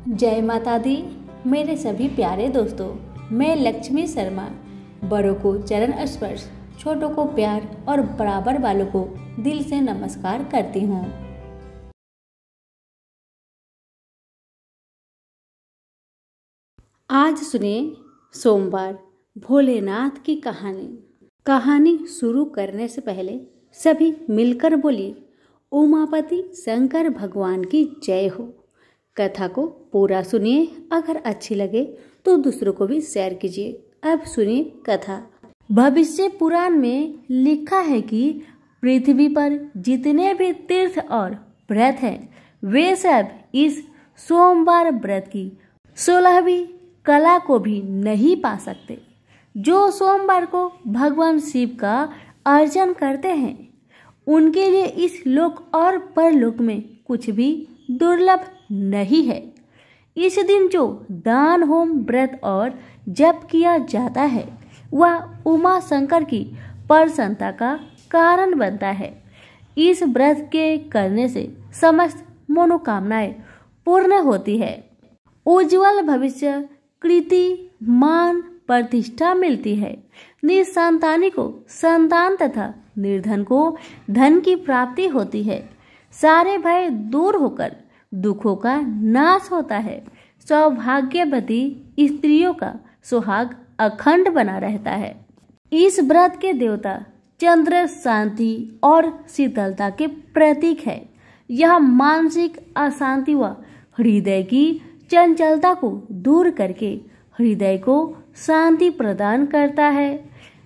जय माता दी। मेरे सभी प्यारे दोस्तों, मैं लक्ष्मी शर्मा बड़ों को चरण स्पर्श, छोटों को प्यार और बराबर वालों को दिल से नमस्कार करती हूँ। आज सुने सोमवार भोलेनाथ की कहानी शुरू करने से पहले सभी मिलकर बोलिए, उमापति शंकर भगवान की जय हो। कथा को पूरा सुनिए, अगर अच्छी लगे तो दूसरों को भी शेयर कीजिए। अब सुनिए कथा। भविष्य पुराण में लिखा है कि पृथ्वी पर जितने भी तीर्थ और व्रत हैं, वे सब इस सोमवार व्रत की 16वीं कला को भी नहीं पा सकते। जो सोमवार को भगवान शिव का अर्चन करते हैं, उनके लिए इस लोक और परलोक में कुछ भी दुर्लभ नहीं है। इस दिन जो दान, होम, व्रत और जप किया जाता है, वह उमा शंकर की प्रसन्नता का कारण बनता है। इस व्रत के करने से समस्त मनोकामनाएं पूर्ण होती है। उज्जवल भविष्य, कीर्ति, मान, प्रतिष्ठा मिलती है। निसंतानी को संतान तथा निर्धन को धन की प्राप्ति होती है। सारे भय दूर होकर दुखों का नाश होता है। सौभाग्यवती स्त्रियों का सुहाग अखंड बना रहता है। इस व्रत के देवता चंद्र शांति और शीतलता के प्रतीक है। यह मानसिक अशांति व हृदय की चंचलता को दूर करके हृदय को शांति प्रदान करता है।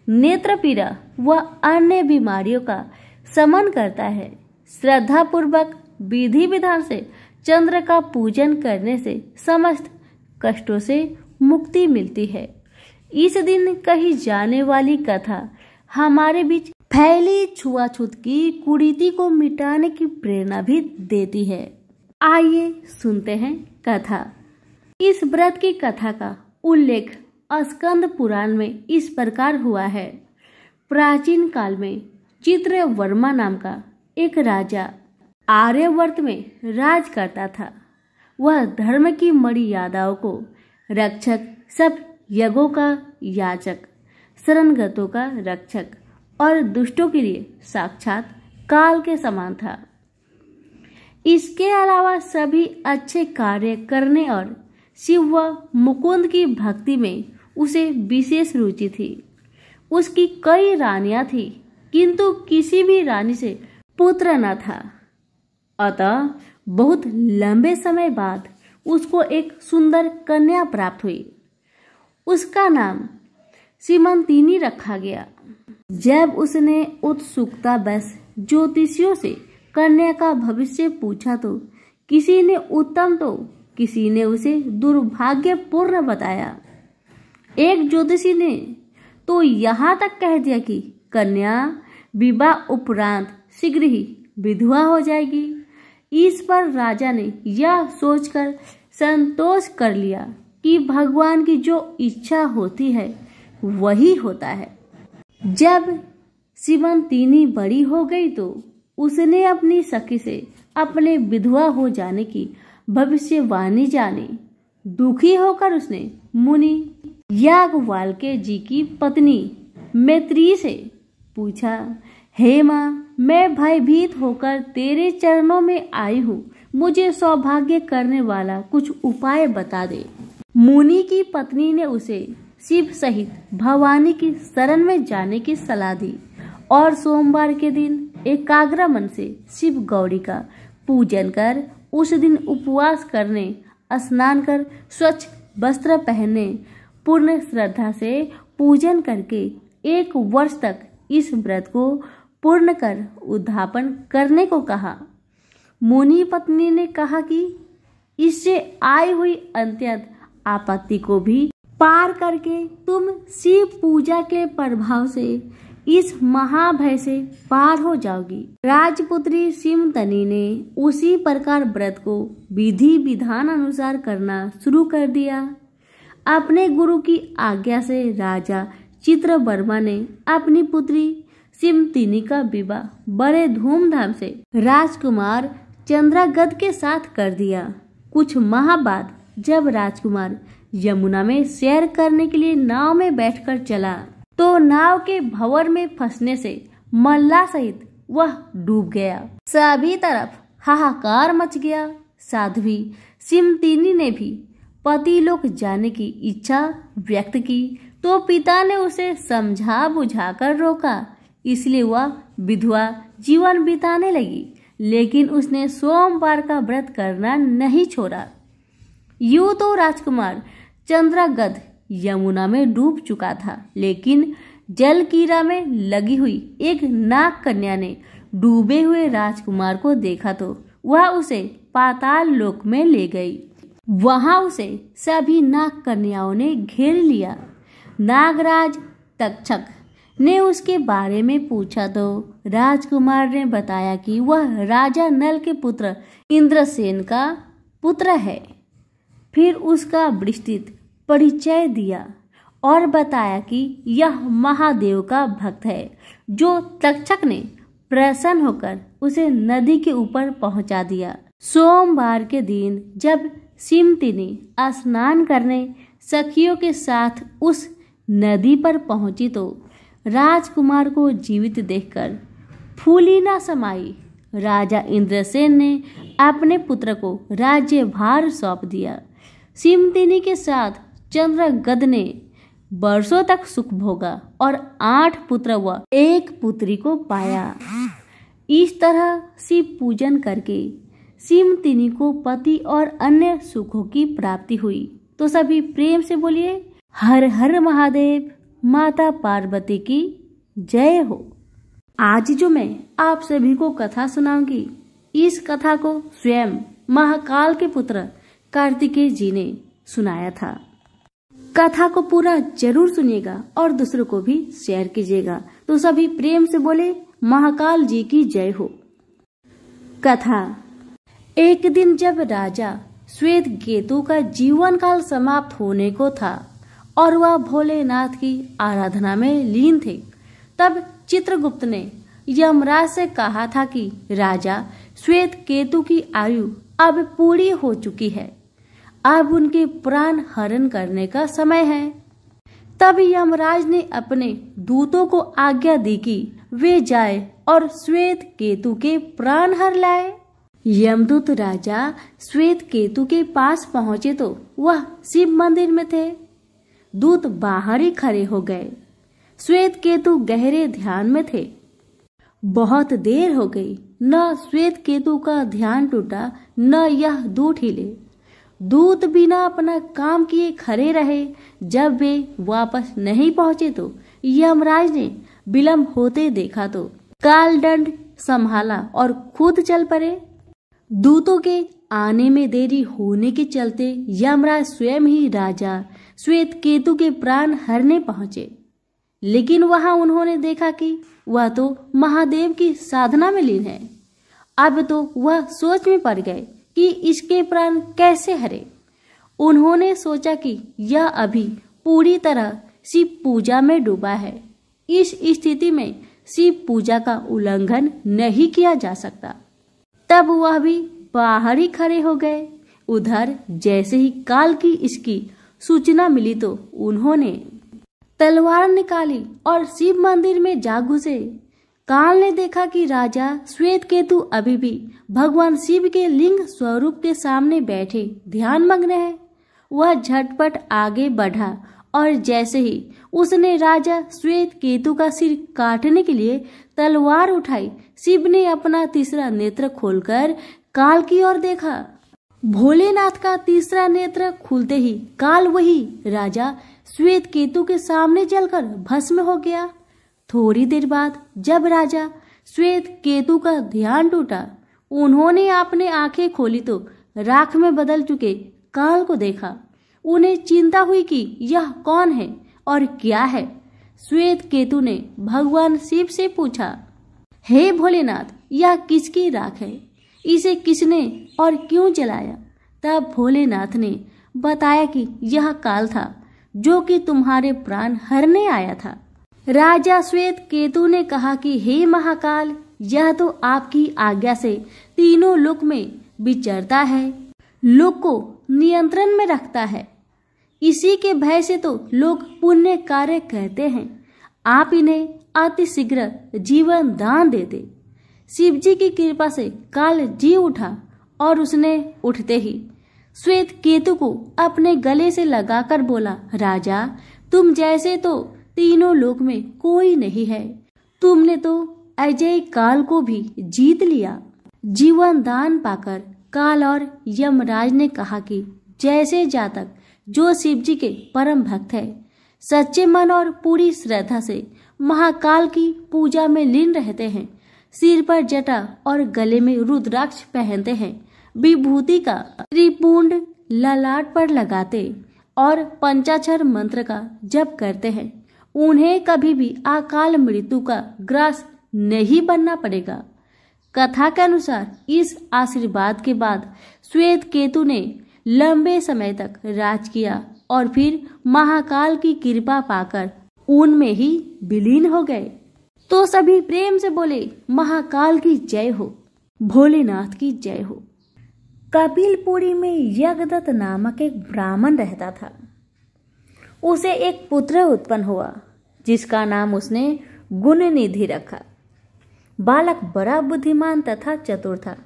नेत्र पीड़ा व अन्य बीमारियों का शमन करता है। श्रद्धा पूर्वक विधि विधान से चंद्र का पूजन करने से समस्त कष्टों से मुक्ति मिलती है। इस दिन कही जाने वाली कथा हमारे बीच फैली छुआछूत की कुरीति को मिटाने की प्रेरणा भी देती है। आइए सुनते हैं कथा। इस व्रत की कथा का उल्लेख स्कंद पुराण में इस प्रकार हुआ है। प्राचीन काल में चित्रवर्मा नाम का एक राजा आर्यावर्त में राज करता था। वह धर्म की मर्यादाओं को रक्षक, सब यज्ञों का याचक, शरणगतों का रक्षक और दुष्टों के लिए साक्षात काल के समान था। इसके अलावा सभी अच्छे कार्य करने और शिव व मुकुंद की भक्ति में उसे विशेष रुचि थी। उसकी कई रानियां थी, किंतु किसी भी रानी से पुत्र न था। अतः बहुत लंबे समय बाद उसको एक सुंदर कन्या प्राप्त हुई। उसका नाम सीमंतिनी रखा गया। जब उसने उत्सुकता बस ज्योतिषियों से कन्या का भविष्य पूछा तो किसी ने उत्तम तो किसी ने उसे दुर्भाग्यपूर्ण बताया। एक ज्योतिषी ने तो यहाँ तक कह दिया कि कन्या विवाह उपरांत शीघ्र ही विधवा हो जाएगी। इस पर राजा ने यह सोचकर संतोष कर लिया कि भगवान की जो इच्छा होती है वही होता है। जब सीमंतिनी बड़ी हो गई तो उसने अपनी सखी से अपने विधवा हो जाने की भविष्यवाणी जानी। दुखी होकर उसने मुनि याज्ञवल्क्य जी की पत्नी मैत्री से पूछा, हे माँ, मैं भयभीत होकर तेरे चरणों में आई हूँ। मुझे सौभाग्य करने वाला कुछ उपाय बता दे। मुनि की पत्नी ने उसे शिव सहित भवानी की शरण में जाने की सलाह दी और सोमवार के दिन एकाग्र मन से शिव गौरी का पूजन कर, उस दिन उपवास करने, स्नान कर, स्वच्छ वस्त्र पहनने, पूर्ण श्रद्धा से पूजन करके 1 वर्ष तक इस व्रत को पूर्ण कर उद्यापन करने को कहा। मुनि पत्नी ने कहा कि इससे आई हुई अत्यंत आपत्ति को भी पार करके तुम शिव पूजा के प्रभाव से इस महाभय से पार हो जाओगी। राजपुत्री सीमंतिनी ने उसी प्रकार व्रत को विधि विधान अनुसार करना शुरू कर दिया। अपने गुरु की आज्ञा से राजा चित्रवर्मा ने अपनी पुत्री सीमंतिनी का विवाह बड़े धूमधाम से राजकुमार चंद्रागत के साथ कर दिया। कुछ माह बाद जब राजकुमार यमुना में सैर करने के लिए नाव में बैठकर चला तो नाव के भंवर में फंसने से मल्ला सहित वह डूब गया। सभी तरफ हाहाकार मच गया। साध्वी सिमतिनी ने भी पति लोक जाने की इच्छा व्यक्त की तो पिता ने उसे समझा बुझाकर रोका, इसलिए वह विधवा जीवन बिताने लगी, लेकिन उसने सोमवार का व्रत करना नहीं छोड़ा। यूं तो राजकुमार चंद्रगद यमुना में डूब चुका था, लेकिन जलकीरा में लगी हुई एक नाग कन्या ने डूबे हुए राजकुमार को देखा तो वह उसे पाताल लोक में ले गई। वहां उसे सभी नाग कन्याओं ने घेर लिया। नागराज तक्षक ने उसके बारे में पूछा तो राजकुमार ने बताया कि वह राजा नल के पुत्र इंद्रसेन का पुत्र है। फिर उसका विस्तृत परिचय दिया और बताया कि यह महादेव का भक्त है, जो तक्षक ने प्रसन्न होकर उसे नदी के ऊपर पहुंचा दिया। सोमवार के दिन जब सिमतिनी स्नान करने सखियों के साथ उस नदी पर पहुंची तो राजकुमार को जीवित देखकर फूली न समाई। राजा इंद्रसेन ने अपने पुत्र को राज्यभार सौंप दिया। सिमतिनी के साथ चंद्रगद ने वर्षों तक सुख भोगा और 8 पुत्र व 1 पुत्री को पाया। इस तरह शिव पूजन करके सिमतिनी को पति और अन्य सुखों की प्राप्ति हुई। तो सभी प्रेम से बोलिए हर हर महादेव, माता पार्वती की जय हो। आज जो मैं आप सभी को कथा सुनाऊंगी, इस कथा को स्वयं महाकाल के पुत्र कार्तिकेय जी ने सुनाया था। कथा को पूरा जरूर सुनिएगा और दूसरों को भी शेयर कीजिएगा। तो सभी प्रेम से बोले महाकाल जी की जय हो। कथा। एक दिन जब राजा श्वेत केतु का जीवन काल समाप्त होने को था और वह भोलेनाथ की आराधना में लीन थे, तब चित्रगुप्त ने यमराज से कहा था कि राजा श्वेत केतु की आयु अब पूरी हो चुकी है, अब उनके प्राण हरण करने का समय है। तब यमराज ने अपने दूतों को आज्ञा दी कि वे जाए और श्वेत केतु के प्राण हर लाए। यमदूत राजा श्वेत केतु के पास पहुंचे तो वह शिव मंदिर में थे। दूत बाहर ही खड़े हो गए। श्वेत केतु गहरे ध्यान में थे। बहुत देर हो गई, न श्वेत केतु का ध्यान टूटा, न यह दूत हिले। दूत बिना अपना काम किए खड़े रहे। जब वे वापस नहीं पहुंचे तो यमराज ने विलंब होते देखा तो कालदंड संभाला और खुद चल पड़े। दूतों के आने में देरी होने के चलते यमराज स्वयं ही राजा श्वेत केतु के प्राण हरने पहुंचे, लेकिन वहां उन्होंने देखा कि वह तो महादेव की साधना में लीन है। अब तो वह सोच में पड़ गए कि इसके प्राण कैसे हरे। उन्होंने सोचा कि यह अभी पूरी तरह शिव पूजा में डूबा है। इस स्थिति में शिव पूजा का उल्लंघन नहीं किया जा सकता। तब वह भी बाहर ही खड़े हो गए। उधर जैसे ही काल की इसकी सूचना मिली तो उन्होंने तलवार निकाली और शिव मंदिर में जा घुसे। काल ने देखा कि राजा श्वेत केतु अभी भी भगवान शिव के लिंग स्वरूप के सामने बैठे ध्यान मग्न है। वह झटपट आगे बढ़ा और जैसे ही उसने राजा श्वेत केतु का सिर काटने के लिए तलवार उठाई, शिव ने अपना तीसरा नेत्र खोलकर काल की ओर देखा। भोलेनाथ का तीसरा नेत्र खुलते ही काल वही राजा श्वेत केतु के सामने जलकर भस्म हो गया। थोड़ी देर बाद जब राजा श्वेत केतु का ध्यान टूटा, उन्होंने अपने आंखें खोली तो राख में बदल चुके काल को देखा। उन्हें चिंता हुई कि यह कौन है और क्या है। श्वेत केतु ने भगवान शिव से पूछा, हे भोलेनाथ, यह किसकी राख है? इसे किसने और क्यों जलाया? तब भोलेनाथ ने बताया कि यह काल था जो कि तुम्हारे प्राण हरने आया था। राजा श्वेत केतु ने कहा कि हे महाकाल, यह तो आपकी आज्ञा से तीनों लोक में विचरता है। लोग को नियंत्रण में रखता है। इसी के भय से तो लोग पुण्य कार्य कहते हैं। आप इन्हें अति शीघ्र जीवन दान दे दे। शिव जी की कृपा से काल जी उठा और उसने उठते ही श्वेत केतु को अपने गले से लगाकर बोला, राजा तुम जैसे तो तीनों लोक में कोई नहीं है। तुमने तो अजय काल को भी जीत लिया। जीवन दान पाकर काल और यमराज ने कहा कि जैसे जातक जो शिव जी के परम भक्त है, सच्चे मन और पूरी श्रद्धा से महाकाल की पूजा में लीन रहते हैं, सिर पर जटा और गले में रुद्राक्ष पहनते हैं, विभूति का त्रिपुंड ललाट पर लगाते और पंचाक्षर मंत्र का जप करते हैं, उन्हें कभी भी अकाल मृत्यु का ग्रास नहीं बनना पड़ेगा। कथा के अनुसार इस आशीर्वाद के बाद श्वेत केतु ने लंबे समय तक राज किया और फिर महाकाल की कृपा पाकर उनमें ही विलीन हो गए। तो सभी प्रेम से बोले, महाकाल की जय हो, भोलेनाथ की जय हो। कपिलपुरी में यज्ञदत्त नामक एक ब्राह्मण रहता था। उसे एक पुत्र उत्पन्न हुआ जिसका नाम उसने गुणनिधि रखा। बालक बड़ा बुद्धिमान तथा चतुर था।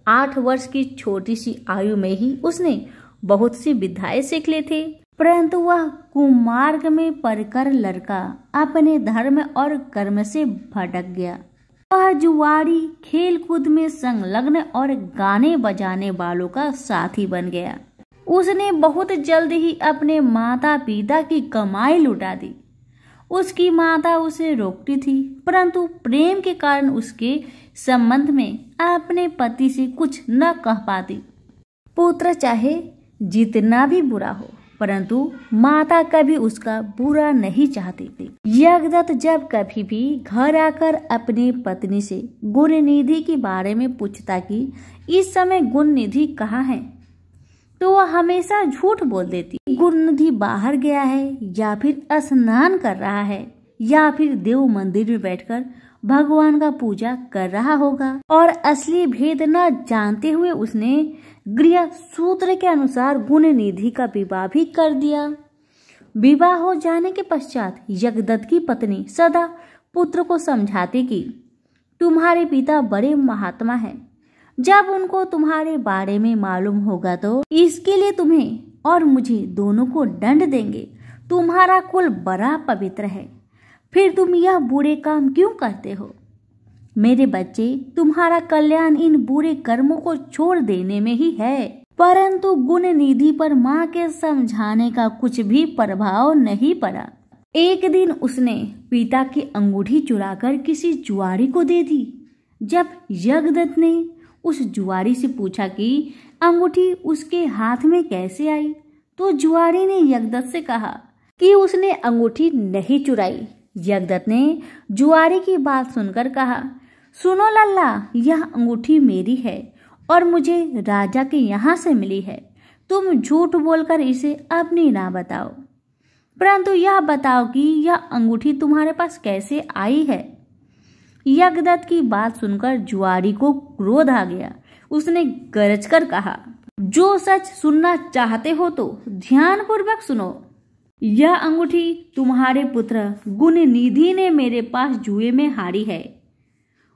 8 वर्ष की छोटी सी आयु में ही उसने बहुत सी विद्याएं सीख ली थी, परंतु वह कुमार्ग में पड़कर लड़का अपने धर्म और कर्म से भटक गया। वह जुआरी, खेल कूद में संलग्न और गाने बजाने वालों का साथी बन गया। उसने बहुत जल्द ही अपने माता पिता की कमाई लुटा दी। उसकी माता उसे रोकती थी, परंतु प्रेम के कारण उसके संबंध में अपने पति से कुछ न कह पाती। पुत्र चाहे जितना भी बुरा हो, परंतु माता कभी उसका बुरा नहीं चाहती थी। यज्ञदत्त जब कभी भी घर आकर अपनी पत्नी से गुणनिधि के बारे में पूछता कि इस समय गुणनिधि कहाँ है, तो वह हमेशा झूठ बोल देती। गुणनिधि बाहर गया है, या फिर स्नान कर रहा है, या फिर देव मंदिर में बैठकर भगवान का पूजा कर रहा होगा। और असली भेद न जानते हुए उसने गृह सूत्र के अनुसार गुणनिधि का विवाह भी कर दिया। विवाह हो जाने के पश्चात यज्ञदत्त की पत्नी सदा पुत्र को समझाती कि तुम्हारे पिता बड़े महात्मा हैं, जब उनको तुम्हारे बारे में मालूम होगा तो इसके लिए तुम्हें और मुझे दोनों को दंड देंगे। तुम्हारा कुल बड़ा पवित्र है, फिर तुम यह बुरे काम क्यों करते हो? मेरे बच्चे, तुम्हारा कल्याण इन बुरे कर्मों को छोड़ देने में ही है। परंतु गुणनिधि पर माँ के समझाने का कुछ भी प्रभाव नहीं पड़ा। एक दिन उसने पिता की अंगूठी चुराकर किसी जुआरी को दे दी। जब यज्ञदत्त ने उस जुआरी से पूछा कि अंगूठी उसके हाथ में कैसे आई, तो जुआरी ने यज्ञदत्त से कहा कि उसने अंगूठी नहीं चुराई। यज्ञदत्त ने जुआरी की बात सुनकर कहा, सुनो लल्ला, यह अंगूठी मेरी है और मुझे राजा के यहाँ से मिली है। तुम झूठ बोलकर इसे अपनी ना बताओ, परंतु यह बताओ कि यह अंगूठी तुम्हारे पास कैसे आई है। यज्ञदत्त की बात सुनकर जुआरी को क्रोध आ गया। उसने गरज कर कहा, जो सच सुनना चाहते हो तो ध्यान पूर्वक सुनो। यह अंगूठी तुम्हारे पुत्र गुणनिधि ने मेरे पास जुए में हारी है।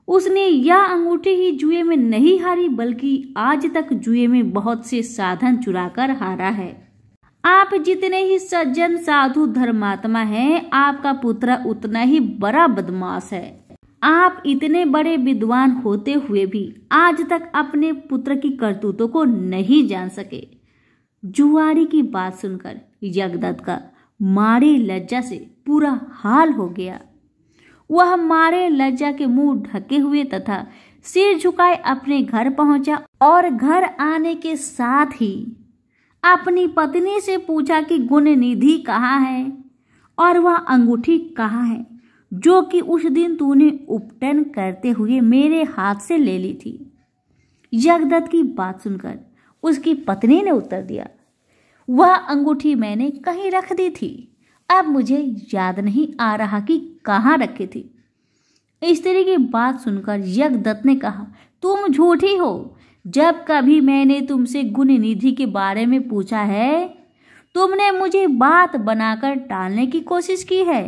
उसने यह अंगूठी ही जुए में नहीं हारी, बल्कि आज तक जुए में बहुत से साधन चुराकर हारा है। आप जितने ही सज्जन साधु धर्मात्मा हैं, आपका पुत्र उतना ही बड़ा बदमाश है। आप इतने बड़े विद्वान होते हुए भी आज तक अपने पुत्र की करतूतों को नहीं जान सके। जुआरी की बात सुनकर यज्ञदत्त का मारे लज्जा से पूरा हाल हो गया। वह मारे लज्जा के मुंह ढके हुए तथा सिर झुकाए अपने घर पहुंचा और घर आने के साथ ही अपनी पत्नी से पूछा कि गुणनिधि कहाँ है और वह अंगूठी कहाँ है, जो कि उस दिन तूने उपटन करते हुए मेरे हाथ से ले ली थी। यज्ञदत्त की बात सुनकर उसकी पत्नी ने उत्तर दिया, वह अंगूठी मैंने कहीं रख दी थी, अब मुझे याद नहीं आ रहा कि कहाँ रखी थी। स्त्री की बात सुनकर यज्ञदत्त ने कहा, तुम झूठी हो, जब कभी मैंने तुमसे गुण निधि के बारे में पूछा है, तुमने मुझे बात बनाकर टालने की कोशिश की है।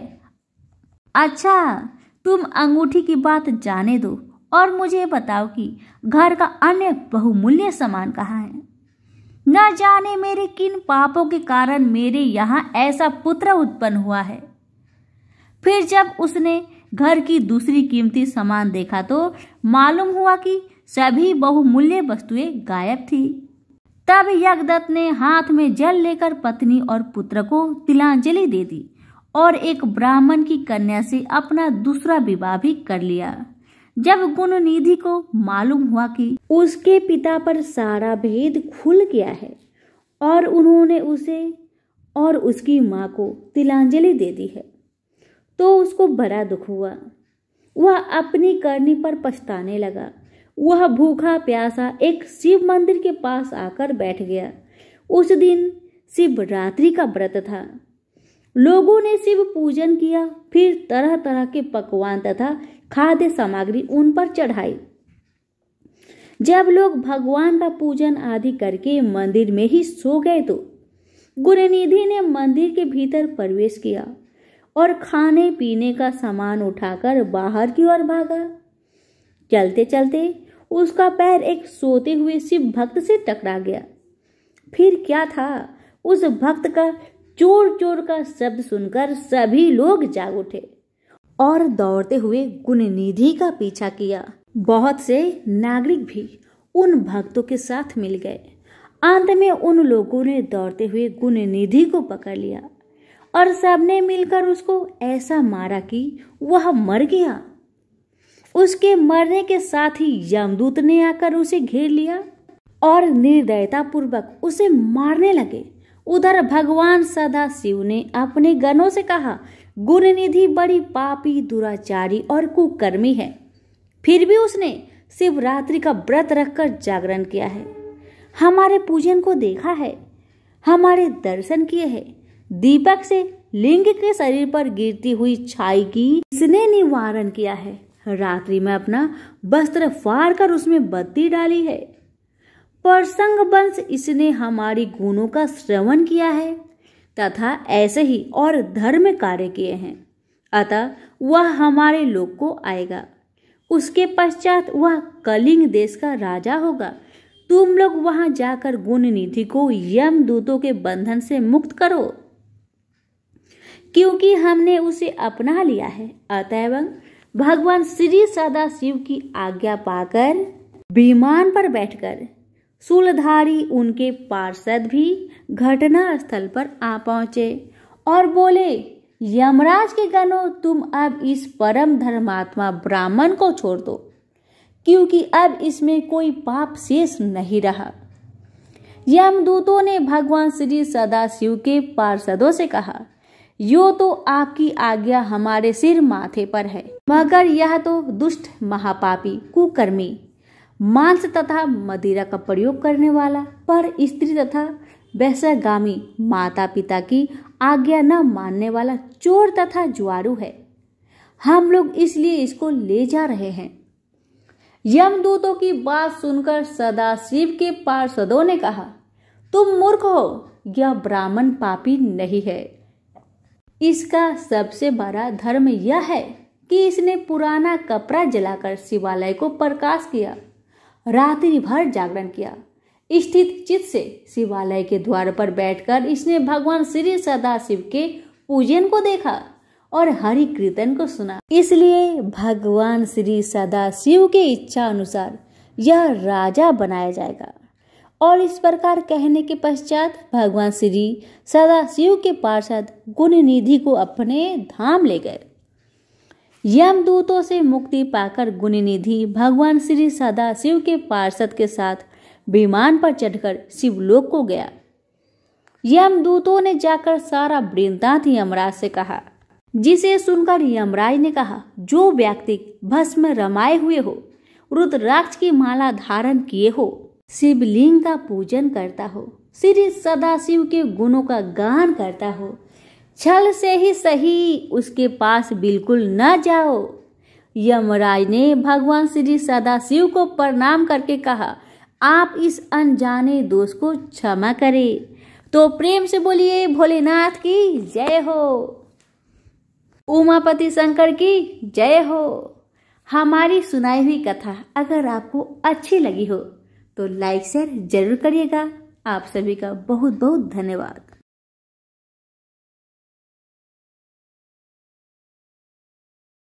अच्छा, तुम अंगूठी की बात जाने दो और मुझे बताओ कि घर का अन्य बहुमूल्य सामान कहाँ है। न जाने मेरे किन पापों के कारण मेरे यहाँ ऐसा पुत्र उत्पन्न हुआ है। फिर जब उसने घर की दूसरी कीमती सामान देखा तो मालूम हुआ कि सभी बहुमूल्य वस्तुएं गायब थी। तब यज्ञदत्त ने हाथ में जल लेकर पत्नी और पुत्र को तिलांजलि दे दी और एक ब्राह्मण की कन्या से अपना दूसरा विवाह भी कर लिया। जब गुणनिधि को मालूम हुआ कि उसके पिता पर सारा भेद खुल गया है और उन्होंने उसे और उसकी मां को तिलांजलि दे दी है, तो उसको बड़ा दुख हुआ। वह अपनी करनी पर पछताने लगा। वह भूखा प्यासा एक शिव मंदिर के पास आकर बैठ गया। उस दिन शिवरात्रि का व्रत था। लोगों ने शिव पूजन किया, फिर तरह तरह के पकवान तथा खाद्य सामग्री उन पर चढ़ाई। जब लोग भगवान का पूजन आदि करके मंदिर में ही सो गए तो गुणनिधि ने मंदिर के भीतर प्रवेश किया और खाने पीने का सामान उठाकर बाहर की ओर भागा। चलते चलते उसका पैर एक सोते हुए शिव भक्त से टकरा गया। फिर क्या था, उस भक्त का चोर चोर का शब्द सुनकर सभी लोग जाग उठे और दौड़ते हुए गुणनिधि का पीछा किया। बहुत से नागरिक भी उन भक्तों के साथ मिल गए। अंत में उन लोगों ने दौड़ते हुए गुणनिधि को पकड़ लिया और सबने मिलकर उसको ऐसा मारा कि वह मर गया। उसके मरने के साथ ही यमदूत ने आकर उसे घेर लिया और निर्दयता पूर्वक उसे मारने लगे। उधर भगवान सदाशिव ने अपने गणों से कहा, गुणनिधि बड़ी पापी, दुराचारी और कुकर्मी है, फिर भी उसने शिवरात्रि का व्रत रखकर जागरण किया है, हमारे पूजन को देखा है, हमारे दर्शन किए हैं, दीपक से लिंग के शरीर पर गिरती हुई छाई की इसने निवारण किया है, रात्रि में अपना वस्त्र फाड़ कर उसमें बत्ती डाली है, प्रसंग वंश इसने हमारी गुणों का श्रवण किया है तथा ऐसे ही और धर्म कार्य किए हैं, अतः वह हमारे लोक को आएगा। उसके पश्चात वह कलिंग देश का राजा होगा। तुम लोग वहां जाकर गुणनिधि को यमदूतों के बंधन से मुक्त करो, क्योंकि हमने उसे अपना लिया है। अतएव भगवान श्री सदाशिव की आज्ञा पाकर विमान पर बैठकर शूलधारी उनके पार्षद भी घटना स्थल पर आ पहुंचे और बोले, यमराज के गणों, तुम अब इस परम धर्मात्मा ब्राह्मण को छोड़ दो, क्योंकि अब इसमें कोई पाप शेष नहीं रहा। यमदूतों ने भगवान श्री सदाशिव के पार्षदों से कहा, यो तो आपकी आज्ञा हमारे सिर माथे पर है, मगर यह तो दुष्ट महापापी कुकर्मी, मांस तथा मदिरा का प्रयोग करने वाला, पर स्त्री तथा वैश्यगामी, माता पिता की आज्ञा न मानने वाला चोर तथा जुआरू है। हम लोग इसलिए इसको ले जा रहे हैं। यमदूतों की बात सुनकर सदाशिव के पार्षदों ने कहा, तुम मूर्ख हो, यह ब्राह्मण पापी नहीं है। इसका सबसे बड़ा धर्म यह है कि इसने पुराना कपड़ा जलाकर शिवालय को प्रकाश किया, रात्रि भर जागरण किया। स्थित चित्त से शिवालय के द्वार पर बैठकर इसने भगवान श्री सदाशिव के पूजन को देखा और हरि कीर्तन को सुना। इसलिए भगवान श्री सदाशिव के इच्छा अनुसार यह राजा बनाया जाएगा। और इस प्रकार कहने के पश्चात भगवान श्री सदाशिव के पार्षद गुणनिधि को अपने धाम ले गए। यमदूतों से मुक्ति पाकर गुणनिधि भगवान श्री सदाशिव के पार्षद के साथ विमान पर चढ़कर शिवलोक को गया। यमदूतों ने जाकर सारा वृत्तांत यमराज से कहा, जिसे सुनकर यमराज ने कहा, जो व्यक्ति भस्म रमाए हुए हो, रुद्राक्ष की माला धारण किए हो, शिवलिंग का पूजन करता हो, श्री सदाशिव के गुणों का गान करता हो, छल से ही सही उसके पास बिल्कुल न जाओ। यमराज ने भगवान श्री सदाशिव को प्रणाम करके कहा, आप इस अनजाने दोष को क्षमा करें। तो प्रेम से बोलिए भोलेनाथ की जय हो, उमापति शंकर की जय हो। हमारी सुनाई हुई कथा अगर आपको अच्छी लगी हो तो लाइक शेयर जरूर करिएगा। आप सभी का बहुत बहुत धन्यवाद।